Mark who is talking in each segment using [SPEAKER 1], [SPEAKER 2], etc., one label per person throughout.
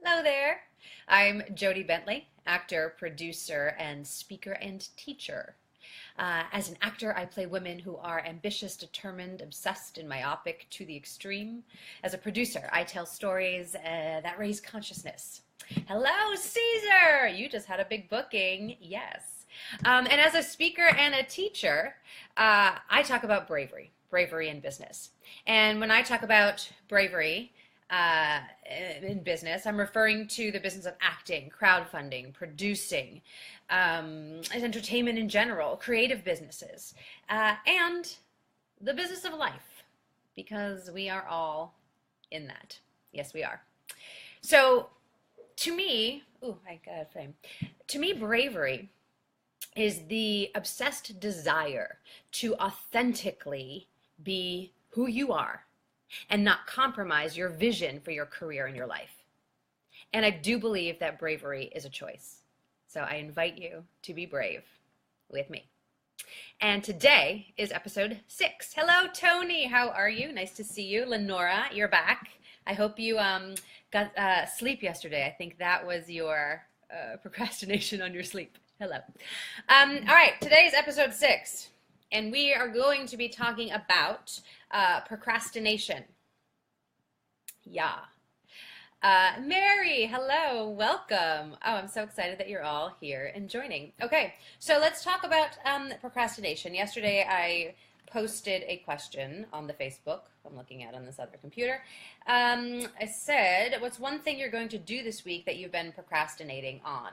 [SPEAKER 1] Hello there. I'm Jody Bentley, actor, producer, and speaker and teacher. As an actor, I play women who are ambitious, determined, obsessed, and myopic to the extreme. As a producer, I tell stories that raise consciousness. Hello, Caesar! You just had a big booking. Yes. And as a speaker and a teacher, I talk about bravery in business. And when I talk about bravery, uh, in business, I'm referring to the business of acting, crowdfunding, producing, entertainment in general, creative businesses, and the business of life, because we are all in that. Yes, we are. So, to me, ooh, I got a frame. To me, bravery is the obsessed desire to authentically be who you are and not compromise your vision for your career and your life. And I do believe that bravery is a choice. So I invite you to be brave with me. And today is episode 6. Hello, Tony. How are you? Nice to see you. Lenora, you're back. I hope you got sleep yesterday. I think that was your procrastination on your sleep. Hello. All right, today is episode 6. And we are going to be talking about procrastination. Yeah. Mary, hello, welcome. Oh, I'm so excited that you're all here and joining. Okay, so let's talk about procrastination. Yesterday I posted a question on the Facebook I'm looking at on this other computer. I said, what's one thing you're going to do this week that you've been procrastinating on?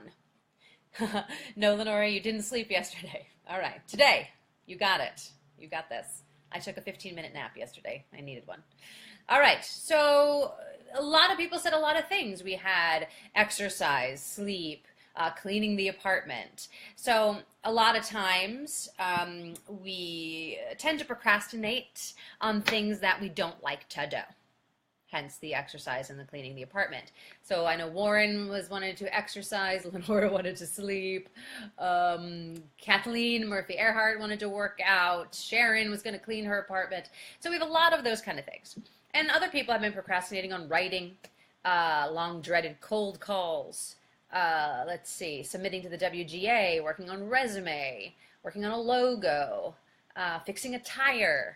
[SPEAKER 1] No, Lenora, you didn't sleep yesterday. All right, today. You got it. You got this. I took a 15-minute nap yesterday. I needed one. All right. So a lot of people said a lot of things. We had exercise, sleep, cleaning the apartment. So a lot of times we tend to procrastinate on things that we don't like to do. Hence the exercise and the cleaning the apartment. So I know Warren wanted to exercise, Lenora wanted to sleep, Kathleen Murphy Earhart wanted to work out, Sharon was going to clean her apartment. So we have a lot of those kind of things. And other people have been procrastinating on writing, long dreaded cold calls, let's see, submitting to the WGA, working on resume, working on a logo, fixing a tire,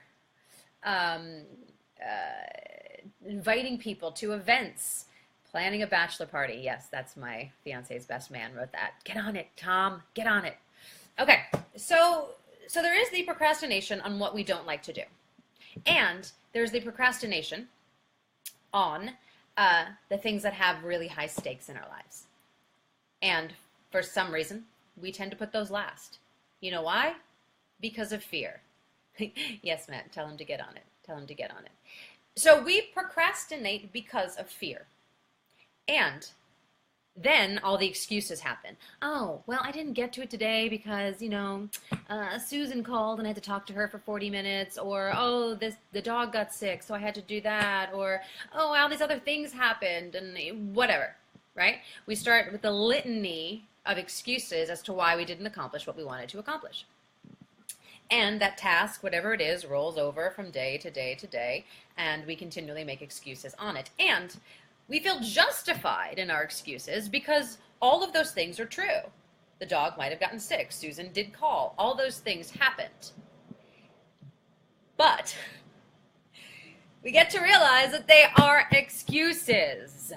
[SPEAKER 1] inviting people to events, planning a bachelor party. Yes, that's my fiance's best man wrote that. Get on it, Tom. Get on it. Okay, so there is the procrastination on what we don't like to do. And there's the procrastination on the things that have really high stakes in our lives. And for some reason, we tend to put those last. You know why? Because of fear. Yes, Matt, tell him to get on it. Tell him to get on it. So we procrastinate because of fear. And then all the excuses happen. Oh, well, I didn't get to it today because, Susan called and I had to talk to her for 40 minutes. Or, oh, the dog got sick, so I had to do that. Or, oh, all these other things happened and whatever, right? We start with the litany of excuses as to why we didn't accomplish what we wanted to accomplish. And that task, whatever it is, rolls over from day to day to day, and we continually make excuses on it. And we feel justified in our excuses because all of those things are true. The dog might have gotten sick. Susan did call. All those things happened. But we get to realize that they are excuses.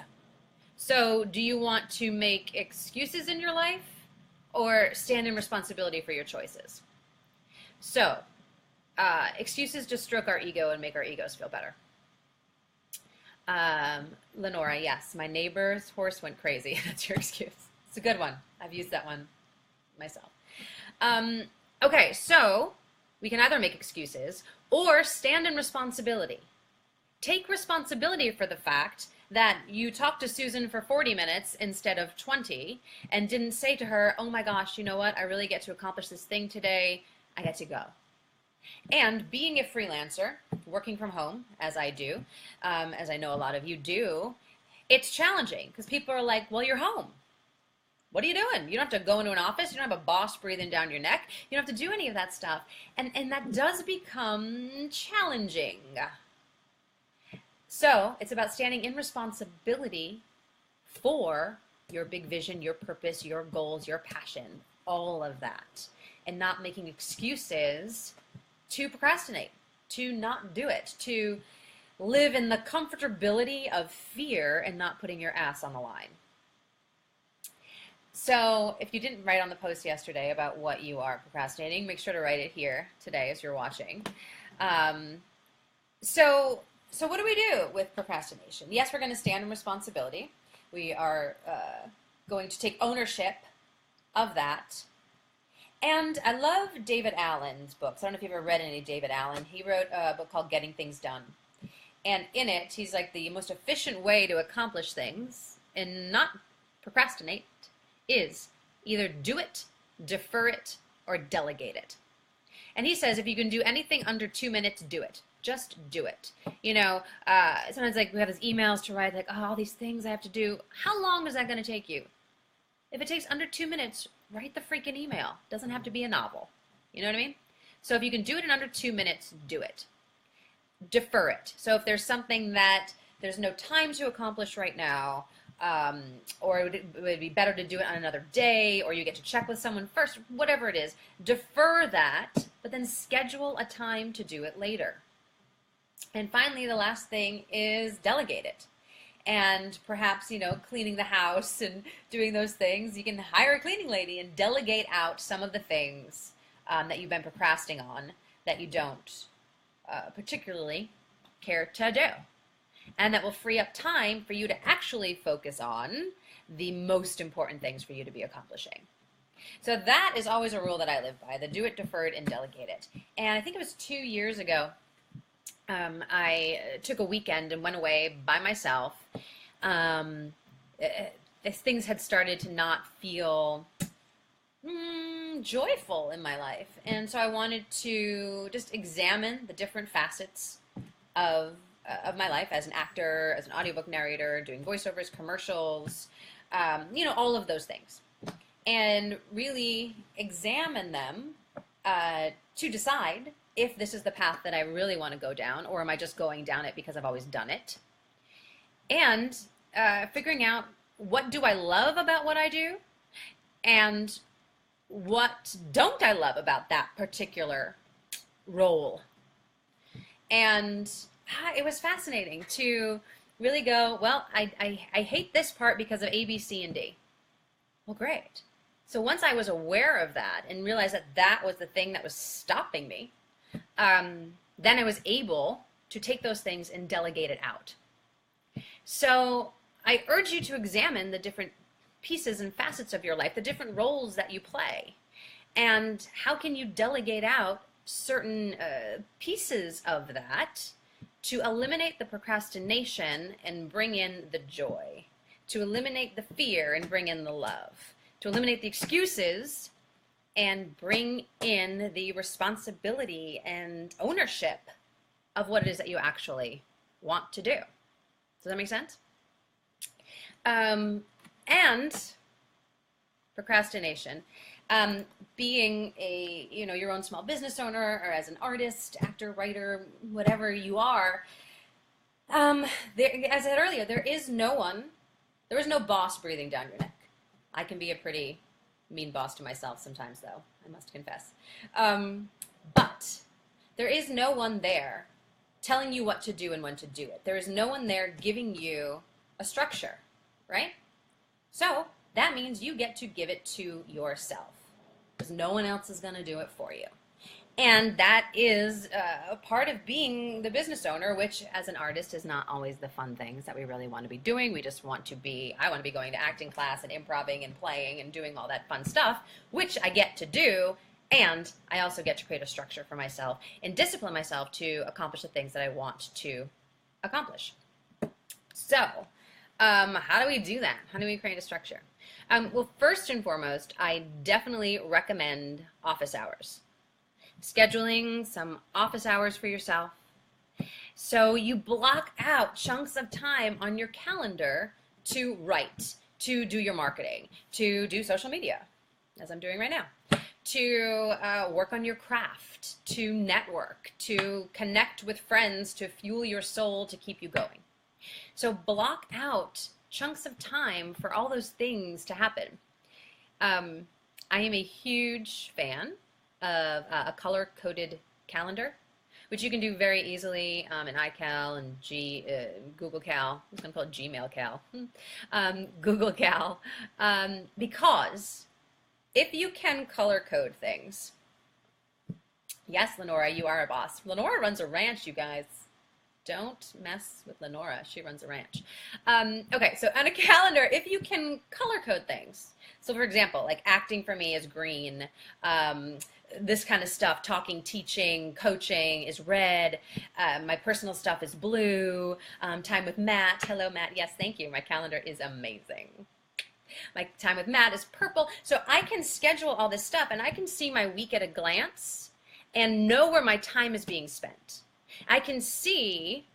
[SPEAKER 1] So do you want to make excuses in your life or stand in responsibility for your choices? So, excuses just stroke our ego and make our egos feel better. Lenora, yes, my neighbor's horse went crazy. That's your excuse. It's a good one. I've used that one myself. Okay, so we can either make excuses or stand in responsibility. Take responsibility for the fact that you talked to Susan for 40 minutes instead of 20 and didn't say to her, oh my gosh, you know what? I really get to accomplish this thing today. I get to go. And being a freelancer, working from home, as I do, as I know a lot of you do, it's challenging because people are like, well, you're home. What are you doing? You don't have to go into an office. You don't have a boss breathing down your neck. You don't have to do any of that stuff. And that does become challenging. So it's about standing in responsibility for your big vision, your purpose, your goals, your passion, all of that, and not making excuses to procrastinate, to not do it, to live in the comfortability of fear and not putting your ass on the line. So if you didn't write on the post yesterday about what you are procrastinating, make sure to write it here today as you're watching. So what do we do with procrastination? Yes, we're going to stand in responsibility. We are going to take ownership of that. And I love David Allen's books. I don't know if you've ever read any of David Allen. He wrote a book called Getting Things Done. And in it, he's like, the most efficient way to accomplish things and not procrastinate is either do it, defer it, or delegate it. And he says if you can do anything under 2 minutes, do it. Just do it. You know, sometimes like we have these emails to write, like, oh, all these things I have to do. How long is that going to take you? If it takes under 2 minutes, write the freaking email. It doesn't have to be a novel. You know what I mean? So if you can do it in under 2 minutes, do it. Defer it. So if there's something that there's no time to accomplish right now, or it would be better to do it on another day, or you get to check with someone first, whatever it is, defer that, but then schedule a time to do it later. And finally, the last thing is delegate it. And perhaps, you know, cleaning the house and doing those things, you can hire a cleaning lady and delegate out some of the things that you've been procrastinating on that you don't particularly care to do. And that will free up time for you to actually focus on the most important things for you to be accomplishing. So that is always a rule that I live by, the do it, defer it, and delegate it. And I think it was 2 years ago, I took a weekend and went away by myself. Things had started to not feel joyful in my life. And so I wanted to just examine the different facets of my life as an actor, as an audiobook narrator, doing voiceovers, commercials, you know, all of those things. And really examine them to decide if this is the path that I really want to go down, or am I just going down it because I've always done it? And figuring out, what do I love about what I do? And what don't I love about that particular role? And it was fascinating to really go, well, I hate this part because of A, B, C, and D. Well, great. So once I was aware of that and realized that that was the thing that was stopping me, then I was able to take those things and delegate it out. So I urge you to examine the different pieces and facets of your life, the different roles that you play, and how can you delegate out certain pieces of that to eliminate the procrastination and bring in the joy, to eliminate the fear and bring in the love, to eliminate the excuses and bring in the responsibility and ownership of what it is that you actually want to do. Does that make sense? And procrastination, being a, you know, your own small business owner, or as an artist, actor, writer, whatever you are, as I said earlier, there is no boss breathing down your neck. I can be a pretty mean boss to myself sometimes, though, I must confess. But there is no one there telling you what to do and when to do it. There is no one there giving you a structure, right? So that means you get to give it to yourself, because no one else is going to do it for you. And that is a part of being the business owner, which as an artist is not always the fun things that we really want to be doing. We just want to be, I want to be going to acting class and improvising and playing and doing all that fun stuff, which I get to do. And I also get to create a structure for myself and discipline myself to accomplish the things that I want to accomplish. So how do we do that? How do we create a structure? Well, first and foremost, I definitely recommend office hours. Scheduling some office hours for yourself. So you block out chunks of time on your calendar to write, to do your marketing, to do social media, as I'm doing right now, to work on your craft, to network, to connect with friends, to fuel your soul, to keep you going. So block out chunks of time for all those things to happen. I am a huge fan of a color-coded calendar, which you can do very easily in iCal and Google Cal. I'm going to call it Gmail Cal. Google Cal. Because if you can color code things, yes, Lenora, you are a boss. Lenora runs a ranch, you guys. Don't mess with Lenora. She runs a ranch. Okay, so on a calendar, if you can color code things. So for example, like acting for me is green. This kind of stuff, talking, teaching, coaching is red. My personal stuff is blue. Time with Matt. Hello, Matt. Yes, thank you. My calendar is amazing. My time with Matt is purple. So I can schedule all this stuff, and I can see my week at a glance and know where my time is being spent. I can see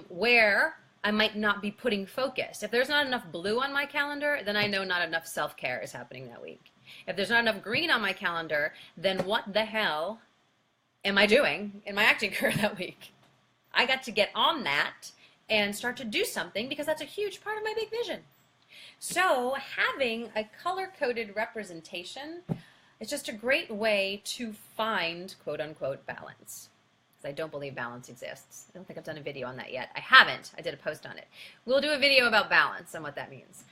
[SPEAKER 1] where I might not be putting focus. If there's not enough blue on my calendar, then I know not enough self-care is happening that week. If there's not enough green on my calendar, then what the hell am I doing in my acting career that week? I got to get on that and start to do something because that's a huge part of my big vision. So having a color-coded representation is just a great way to find quote-unquote balance. I don't believe balance exists. I don't think I've done a video on that yet. I haven't. I did a post on it. We'll do a video about balance and what that means.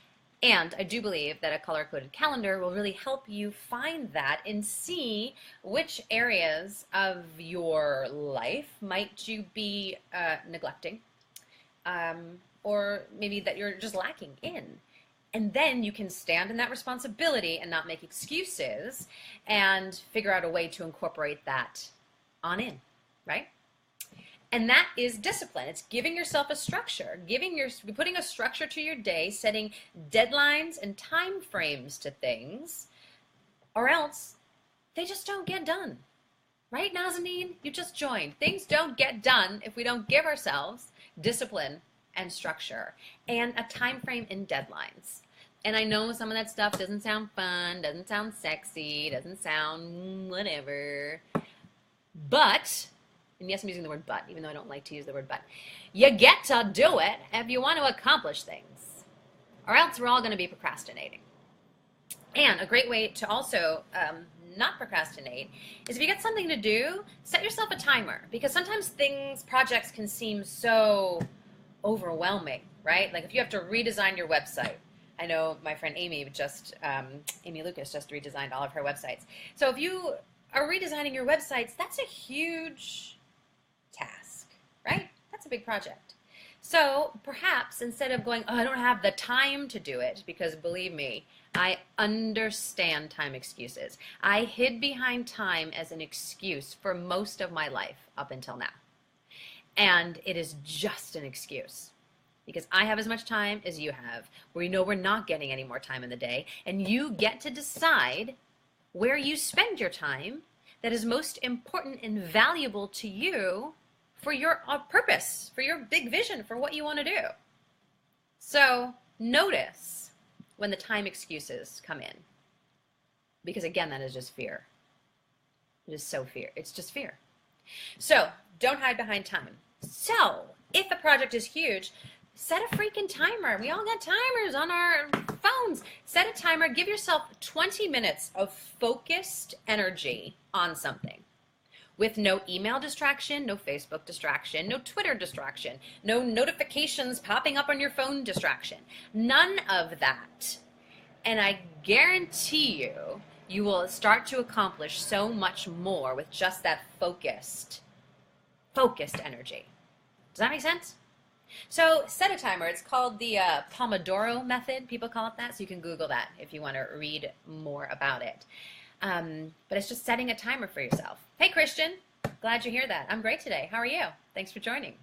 [SPEAKER 1] And I do believe that a color-coded calendar will really help you find that and see which areas of your life might you be neglecting, or maybe that you're just lacking in. And then you can stand in that responsibility and not make excuses and figure out a way to incorporate that on in. Right? And that is discipline. It's giving yourself a structure, putting a structure to your day, setting deadlines and time frames to things, or else they just don't get done. Right, Nazanin? You just joined. Things don't get done if we don't give ourselves discipline and structure and a time frame and deadlines. And I know some of that stuff doesn't sound fun, doesn't sound sexy, doesn't sound whatever, but... and yes, I'm using the word but, even though I don't like to use the word but. You get to do it if you want to accomplish things, or else we're all going to be procrastinating. And a great way to also not procrastinate is if you got something to do, set yourself a timer, because sometimes projects can seem so overwhelming, right? Like if you have to redesign your website. I know my friend Amy Lucas just redesigned all of her websites. So if you are redesigning your websites, that's a huge task, right? That's a big project. So perhaps instead of going, oh, I don't have the time to do it, because believe me, I understand time excuses. I hid behind time as an excuse for most of my life up until now. And it is just an excuse, because I have as much time as you have. We know we're not getting any more time in the day, and you get to decide where you spend your time that is most important and valuable to you for your purpose, for your big vision, for what you want to do. So notice when the time excuses come in, because again, that is just fear. It is so fear. It's just fear. So don't hide behind time. So if the project is huge, set a freaking timer. We all got timers on our phones. Set a timer. Give yourself 20 minutes of focused energy on something, with no email distraction, no Facebook distraction, no Twitter distraction, no notifications popping up on your phone distraction. None of that. And I guarantee you, you will start to accomplish so much more with just that focused energy. Does that make sense? So set a timer. It's called the Pomodoro method. People call it that. So you can Google that if you want to read more about it. But it's just setting a timer for yourself. Hey, Christian. Glad you hear that. I'm great today. How are you? Thanks for joining.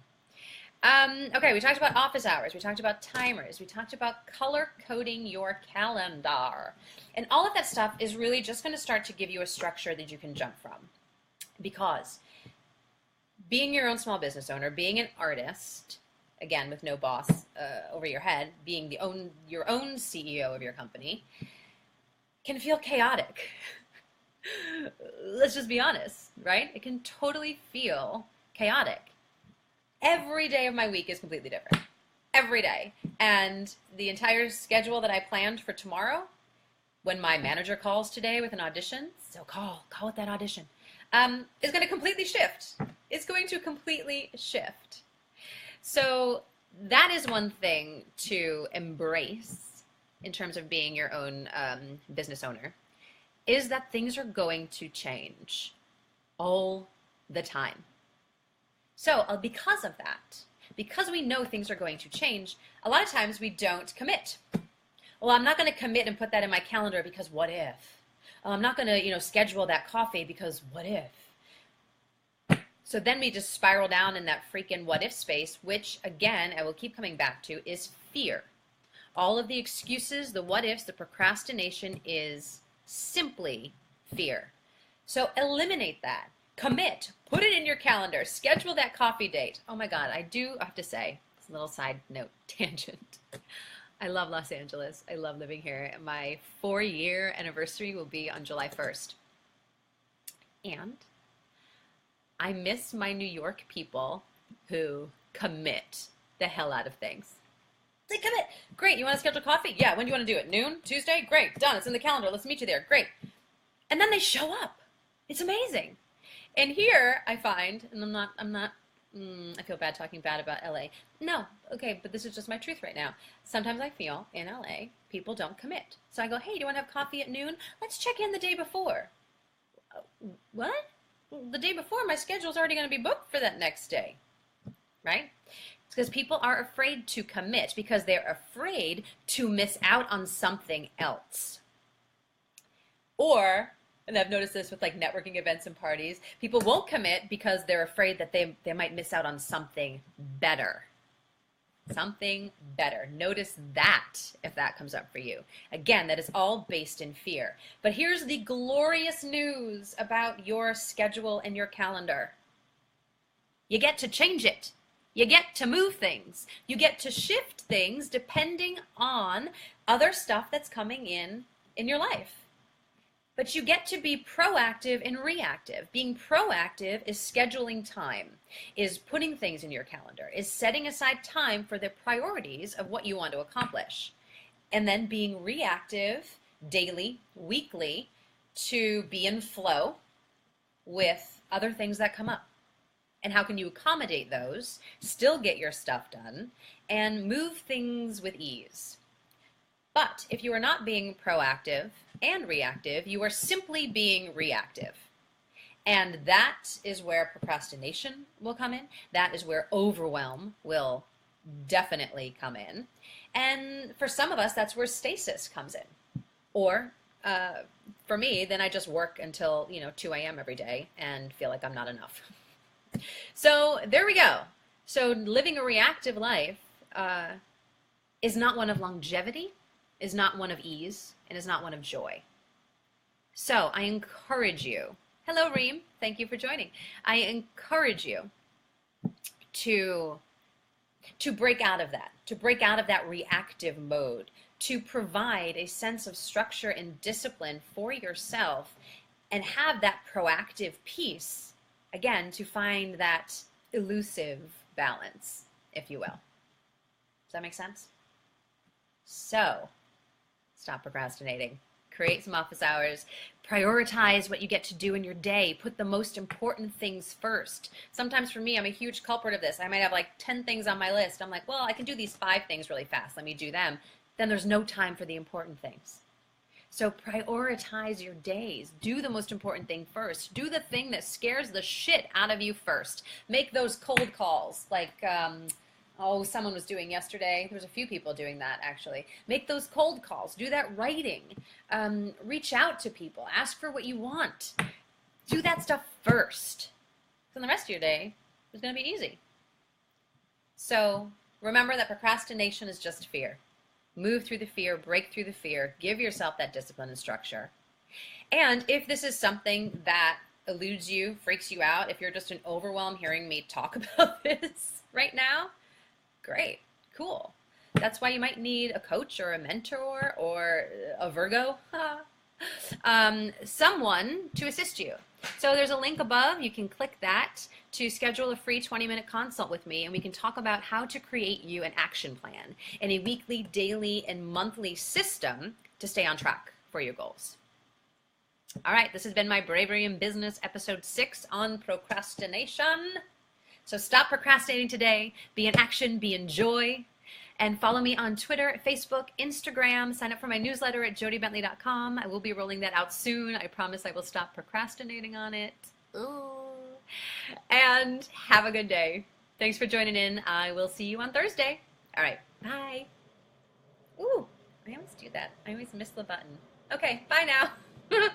[SPEAKER 1] Okay, we talked about office hours. We talked about timers. We talked about color coding your calendar. And all of that stuff is really just going to start to give you a structure that you can jump from. Because being your own small business owner, being an artist, again, with no boss over your head, being your own CEO of your company, can feel chaotic. Let's just be honest, right? It can totally feel chaotic. Every day of my week is completely different. every day. And the entire schedule that I planned for tomorrow, when my manager calls today with an audition, so call with that audition, is going to completely shift. It's going to completely shift. So that is one thing to embrace in terms of being your own business owner, is that things are going to change all the time. So because of that, because we know things are going to change, a lot of times we don't commit. Well, I'm not going to commit and put that in my calendar because what if? I'm not going to, schedule that coffee because what if? So then we just spiral down in that freaking what if space, which again, I will keep coming back to, is fear. All of the excuses, the what ifs, the procrastination is simply fear. So eliminate that. Commit. Put it in your calendar. Schedule that coffee date. Oh my God, I do have to say, it's a little side note, tangent. I love Los Angeles. I love living here. My 4-year anniversary will be on July 1st. And I miss my New York people who commit the hell out of things. They commit. Great, you want to schedule coffee? Yeah, when do you want to do it? Noon? Tuesday? Great, done. It's in the calendar. Let's meet you there. Great. And then they show up. It's amazing. And here I find, and I feel bad talking bad about LA. No, okay, but this is just my truth right now. Sometimes I feel in LA, people don't commit. So I go, hey, do you want to have coffee at noon? Let's check in the day before. What? The day before, my schedule's already going to be booked for that next day, right? It's because people are afraid to commit because they're afraid to miss out on something else. Or, and I've noticed this with like networking events and parties, people won't commit because they're afraid that they might miss out on something better. Something better. Notice that if that comes up for you. Again, that is all based in fear. But here's the glorious news about your schedule and your calendar. You get to change it. You get to move things. You get to shift things depending on other stuff that's coming in your life. But you get to be proactive and reactive. Being proactive is scheduling time, is putting things in your calendar, is setting aside time for the priorities of what you want to accomplish. And then being reactive daily, weekly, to be in flow with other things that come up. And how can you accommodate those, still get your stuff done, and move things with ease? But if you are not being proactive and reactive, you are simply being reactive. And that is where procrastination will come in. That is where overwhelm will definitely come in. And for some of us, that's where stasis comes in. Or for me, then I just work until 2 a.m. every day and feel like I'm not enough. So there we go. So living a reactive life is not one of longevity, is not one of ease, and is not one of joy. So I encourage you, hello Reem, thank you for joining. I encourage you to break out of that, to break out of that reactive mode, to provide a sense of structure and discipline for yourself and have that proactive piece, again, to find that elusive balance, if you will. Does that make sense? So, stop procrastinating. Create some office hours. Prioritize what you get to do in your day. Put the most important things first. Sometimes for me, I'm a huge culprit of this. I might have like 10 things on my list. I'm like, well, I can do these 5 things really fast. Let me do them. Then there's no time for the important things. So prioritize your days. Do the most important thing first. Do the thing that scares the shit out of you first. Make those cold calls like someone was doing yesterday. There was a few people doing that, actually. Make those cold calls. Do that writing. Reach out to people. Ask for what you want. Do that stuff first. Then the rest of your day is going to be easy. So remember that procrastination is just fear. Move through the fear. Break through the fear. Give yourself that discipline and structure. And if this is something that eludes you, freaks you out, if you're just an overwhelmed hearing me talk about this right now, great, cool. That's why you might need a coach or a mentor or a Virgo, someone to assist you. So there's a link above. You can click that to schedule a free 20-minute consult with me, and we can talk about how to create you an action plan and a weekly, daily, and monthly system to stay on track for your goals. All right, this has been my Bravery in Business episode 6 on procrastination. So stop procrastinating today, be in action, be in joy, and follow me on Twitter, Facebook, Instagram. Sign up for my newsletter at jodybentley.com. I will be rolling that out soon. I promise I will stop procrastinating on it. Ooh. And have a good day. Thanks for joining in. I will see you on Thursday. All right, bye. Ooh, I always do that. I always miss the button. Okay, bye now.